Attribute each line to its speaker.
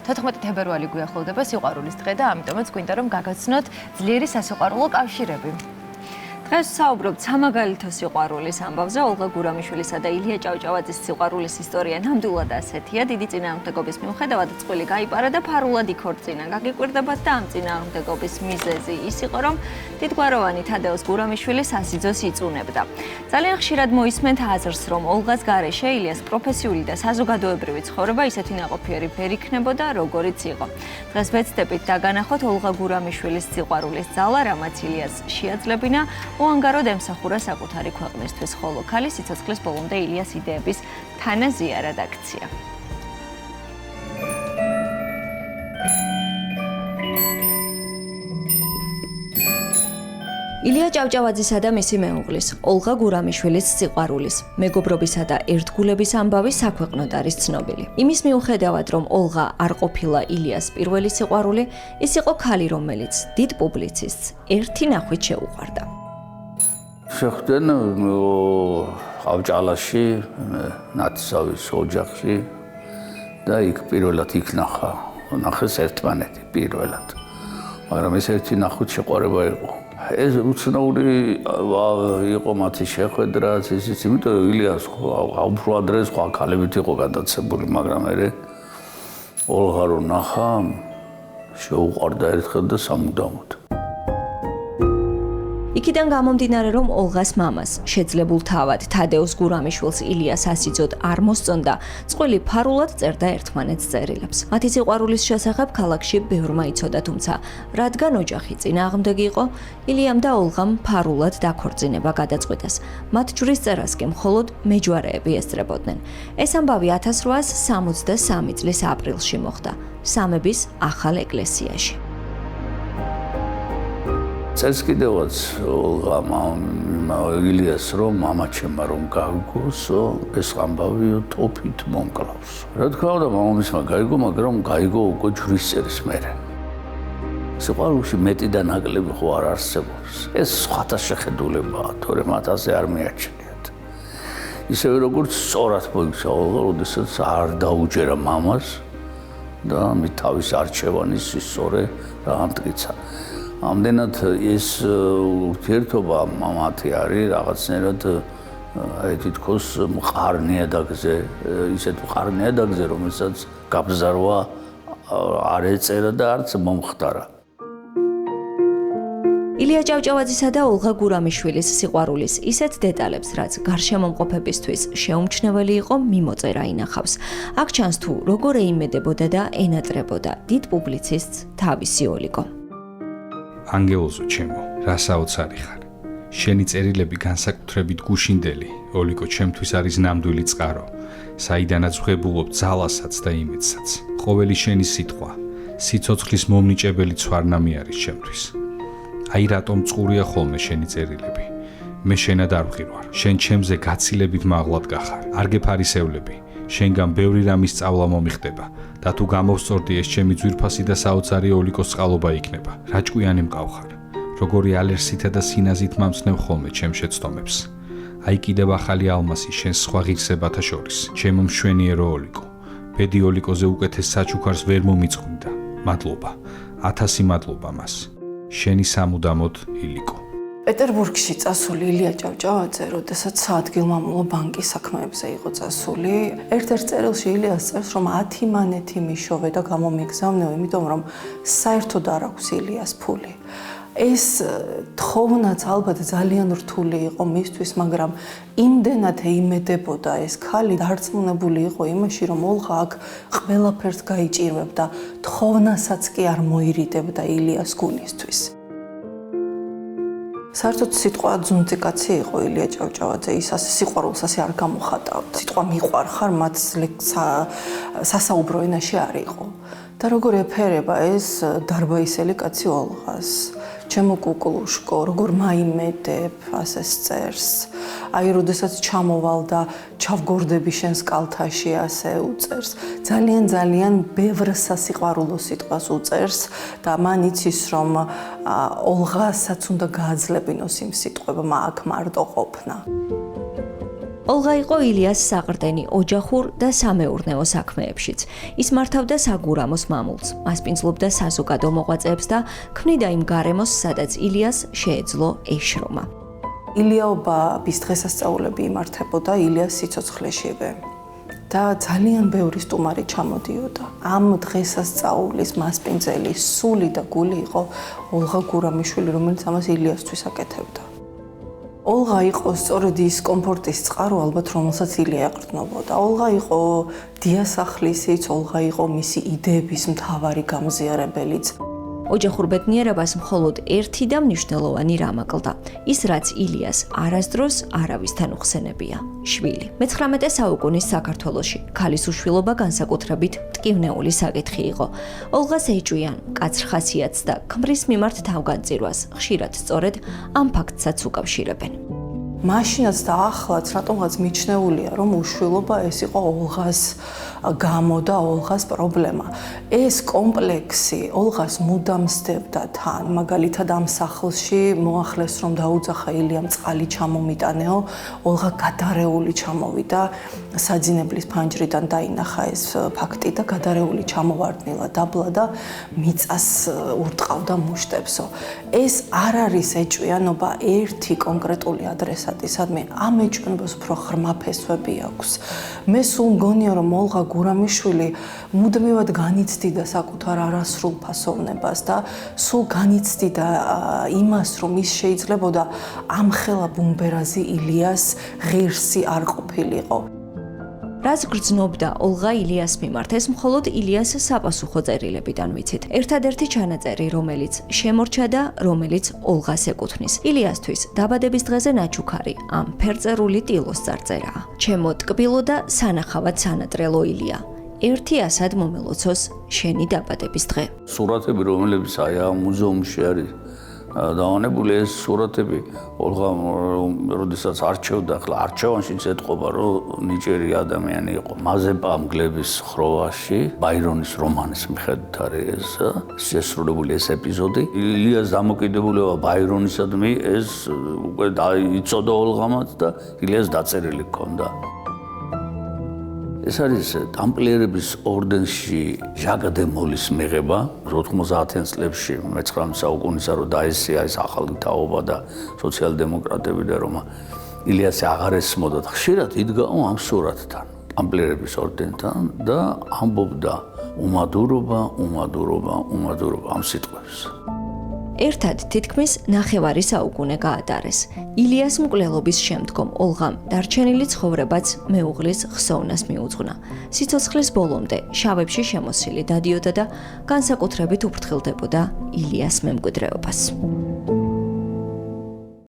Speaker 1: 14 თებერვალი გვიახლოვდება სიყვარულის დღე და ამიტომაც გვინდა რომ გაგაცნოთ ძლიერი სასიყვარულო კავშირები.
Speaker 2: დღეს საუბრობთ სამაგალითო სიყვარულის ამბავზე. ოლღა გურამიშვილისა და ილია ჭავჭავაძის სიყვარულის ისტორია ნამდვილად ასეთია. დიდი წინააღმდეგობის მიუხედავად წყვილი გაიპარა და ფარულად იქორწინა. გაგიკვირდებათ და ამ წინააღმდეგობის მიზეზი ის იყო, რომ დიდგვაროვანი თადეუს გურამიშვილი სასიძოს იწუნებდა. ძალიან ხშირად მოისმენთ აზრს, რომ ოლღას გარეშე ილიას პროფესიული და საზოგადოებრივი ცხოვრება ისეთი ნაყოფიერი ვერ იქნებოდა, როგორიც იყო. დღეს ვეცდებით დაგანახოთ ოლღა გურამიშვილის სიყვარულის ძალა, რამაც ილიას შეაძლებინა უანგაროდ ემსახურა საკუთარი ქვეყნისთვის, ხოლო ქალის სიცოცხლის ბოლომდე ილიას იდეების თანაზია რედაქცია. ილია ჭავჭავაძისა და მისი მეუღლის, ოლღა გურამიშვილის სიყვარულის, მეგობრობისა და ერთგულების ამბავი საქვეყნოდ არის ცნობილი. იმის მიუხედავად, რომ ოლღა არ ყოფილა ილიას პირველი სიყვარული, ის იყო ქალი, რომელიც დიდ პუბლიცისტს ერთი ნახვით შეუყვარდა.
Speaker 3: შეხვდნენ ავჭალაში, ნათესავის ოჯახში და იქ პირველად იქ ნახეს ერთმანეთი პირველად. მაგრამ ეს ერთი ნახვით შეყვარება იყო. ეს უცნაური იყო მათი შეხვედრაც, ისიც იმიტომ რომ ილიას უფრო ადრე სხვა ქალებით იყო გადაცებული, მაგრამ მე ოლღა რო ნახა, შეუყვარდა ერთხელ და სამუდამოდ.
Speaker 2: იქიდან გამომდინარე, რომ ოლღას მამას, შეძლებულ თავად თადეუს გურამიშვილს ილია სასიძოდ არ მოსწონდა, წყვილი ფარულად წერდა ერთმანეთს წერილებს. მათი სიყვარულის შესახებ ქალაქში ბევრმა იცოდა, თუმცა რადგან ოჯახი წინააღმდეგი იყო, ილიამ და ოლღამ ფარულად დაქორწინება გადაწყვიტეს. მათ ჯვრის წერას კი მხოლოდ მეჯვარეები ესწრებოდნენ. ეს ამბავი 1863 წლის აპრილში მოხდა, სამების ახალ ეკლესიაში.
Speaker 3: წერს კიდევაც ილიას რომ მამაჩემმა რომ გაიგოსო, ეს ამბავი თოფით მომკლავს. რა თქმა უნდა, მამამისმა გაიგო, მაგრამ გაიგო უკვე ჯვრის წერის მერე. სიყვარულში მეტი და ნაკლები ხო არ არსებობს. ეს სხვათა შეხედულებაა, თორემ მათ ასე არ მიაჩნიათ. ისევე როგორც სწორად მოიქცა ოლღა, როდესაც არ დაუჯერა მამას და მით თავის არჩევანის სწორე რა ამტკიცა. ამდენად ეს ურთიერთობა მამათი არის რაღაცნაირად თითქოს მყარნიადაგზე, ისეთ მყარნიადაგზე, რომელსაც გაბზარვა არ ეწერა და არც მომხდარა.
Speaker 2: ილია ჭავჭავაძისა და ოლღა გურამიშვილის სიყვარულის ისეთ დეტალებს, რაც გარშემომყოფებისთვის შეუმჩნეველი იყო, მიმოწერა ინახავს. აქ ჩანს თუ როგორ ეიმედებოდა და ენატრებოდა დიდ პუბლიცისტს თავისი ოლიკო.
Speaker 4: ანგელოზო ჩემო, რა საოცარი ხარ. შენი წერილები განსაკუთრებით გუშინდელი, ოლიკო ჩემთვის არის ნამდვილი წყარო, საიდანაც ვღებულობ ძალასაც და იმედსაც. ყოველი შენი სიტყვა, სიცოცხლის მომნიჭებელი ცვარნამი არის ჩემთვის. აი რატომ წყურია ხოლმე შენი წერილები. მე შენად არ ვღირვარ, შენ ჩემზე გაცილებით მაღლად გახარ. არ გეფარისევლები, შენგან ბევრი რამის სწავლა მომიხდება. და თუ გამოვსწორდი ეს ჩემი ძვირფასი და საოცარი ოლიკოს წყალობა იქნება. რა ჭკვიანი მყავხარ. როგორი ალერსითა და სინაზით მამცნევ ხოლმე ჩემ შეცდომებს. აი კიდევ ახალი ალმასი შენს სხვა ღირსებათა შორის. ჩემო მშვენიერო ოლიკო. ბედი ოლიკოზე უკეთეს საჩუქარს ვერ მომიწყვინდა. მადლობა. 1000 მადლობა მას. შენი სამუდამოდ ილიკო.
Speaker 5: პეტერბურგში წასული ილია ჭავჭავაძე, როდესაც საადგილმამულო ბანკის საქმეებზე იყო წასული, ერთ-ერთ წერილში ილიას წერს, რომ 10 მანეთი მიშოვე და გამომიგზავნე, იმიტომ რომ საერთოდ არ აქვს ილიას ფული. ეს თხოვნაც ალბათ ძალიან რთული იყო მისთვის, მაგრამ იმდენად ეიმედებოდა ეს ქალი, დარწმუნებული იყო იმაში, რომ ოლღა აქ ყველაფერს გაიჭირვებდა, თხოვნასაც კი არ მოირიდებდა ილიას გულისთვის. საერთოდ სიტყვა ძუნწი კაცი იყო ილია ჭავჭავაძე, ის ასე სიყვარულს ასე არ გამოხატავდა. სიტყვა მიყვარხარ მათ სასაუბრო ენაში არ იყო. და როგორ ეფერება ეს დარბაისელი კაცი ოლღას. ჩემო კუკულუშკო, როგორ მაიმედებ, ასე წერს. აი, როდესაც ჩამოვალ და ჩავგორდები შენს კალთაში, ასე უწერს. ძალიან ბევრ სასიყვარულო სიტყვას უწერს და მან იცის, რომ ოლღასაც უნდა გააძლებინოს იმ სიტყვებმა აქ მარტო ყოფნა.
Speaker 2: ოლღა იყო ილიას საყრდენი ოჯახურ და სამეურნეო საქმეებშიც. ის მართავდა საგურამოს მამულს, მასპინძლობდა საზოგადო მოღვაწეებს და ქმნიდა იმ გარემოს, სადაც ილიას შეეძლო ეშრომა.
Speaker 5: ილიაობის დღესასწაულები იმართებოდა ილიას სიცოცხლეშივე და ძალიან ბევრი სტუმარი ჩამოდიოდა. ამ დღესასწაულის მასპინძელი სული და გული იყო ოლღა გურამიშვილი, რომელიც ამას ილიასთვის აკეთებდა. ოლღა იყო სწორედ ის კომფორტის წყარო, ალბათ რომელსაც ილია ეყრდნობოდა. ოლღა იყო დიასახლისიც, ოლღა იყო მისი იდეების მთავარი გამზიარებელიც.
Speaker 2: ოჯახურ ბედნიერებას მხოლოდ ერთი და მნიშვნელოვანი რამ აკლდა. ის რაც ილიას არასდროს არავისთან უხსენებია, შვილი. მე-19 საუკუნის საქართველოში ქალის უშვილობა განსაკუთრებით მტკივნეული საკითხი იყო. ოლღას ეჭვიან მკაცრ ხასიათს და ქმრის მიმართ თავგანწირვას ხშირად სწორედ ამ ფაქტსაც უკავშირებენ.
Speaker 5: მაშინაც და ახლაც რატომღაც მიჩნეულია, რომ უშვილობა ეს იყო ოლღას გამო და ოლღას პრობლემა. ეს კომპლექსი ოლღას მუდამ სდებდა თან, მაგალითად ამ სახლში მოახლეს რომ დაუძახა ილიამ წყალი ჩამომიტანეო, ოლღა გადარეული ჩამოვიდა, საძინებლის ფანჯრიდან დაინახა ეს ფაქტი და გადარეული ჩამოვარდნილა დაბლა და მიწას ურტყავდა მუშტებსო. ეს არ არის ეჭვიანობა ერთი კონკრეტული ადრესატი, სადმე ამ ეჭვიანობას უფრო ღრმა ფესვები აქვს. მე სულ მგონია რომ ოლღა გურამიშვილი მუდმივად განიცდიდა საკუთარ არასრულ ფასოვნებას და სულ განიცდიდა იმას, რომ ის შეიძლებოდა ამხელა ბუმბერაზი ილიას ღირსი არ ყოფილიყო.
Speaker 2: რაც გრძნობდა ოლღა ილიას მიმართ, ეს მხოლოდ ილიას საპასუხო წერილებიდან ვიცით. ერთადერთი ჩანაწერი, რომელიც შემორჩა და რომელიც ოლღას ეკუთვნის. ილიასთვის დაბადების დღეზე ნაჩუქარი ამ ფერწერული ტილოს წარწერაა. ჩემო ტკბილო და სანახავად სანატრელო ილია. ერთი ასად მომელოცოს შენი დაბადების დღე.
Speaker 3: სურათები, რომლებიც აი ამ მუზეუმში არის დავანებული, ეს სურათები ოლღა როდესაც არჩევდა, ახლა არჩევანშიც ეთყობა, რომ ნიჭიერი ადამიანი იყო. მაზეპა მგლების ხროვაში, ბაირონის რომანის მიხედვით არის ეს შესრულებული ეს ეპიზოდი. ილიას დამოკიდებულება ბაირონისადმი ეს უკვე იცოდა ოლღამაც და ილიას დაწერილი ჰქონდა. ეს არის ტამპლიერების ორდენში ჟაკ დე მოლის მიღება 90-იან წლებში მე-19 საუკუნისა რომ დაესია ეს ახალი თაობა და სოციალ-დემოკრატები და რომ ილიასი აღარ ესმოდა ხშირად იდგა ამ სურათთან ტამპლიერების ორდენთან და ამბობდა უმადურობა ამ სიტყვებს.
Speaker 2: ერთად თითქმის ნახევარი საუკუნე გაატარეს. ილიას მკვლელობის შემდგომ ოლღამ დარჩენილი ცხოვრებაც მეუღლის ხსოვნას მიუძღვნა. სიცოცხლის ბოლომდე შავებში შემოსილი დადიოდა და განსაკუთრებით უფრთხილდებოდა ილიას მემკვიდრეობას.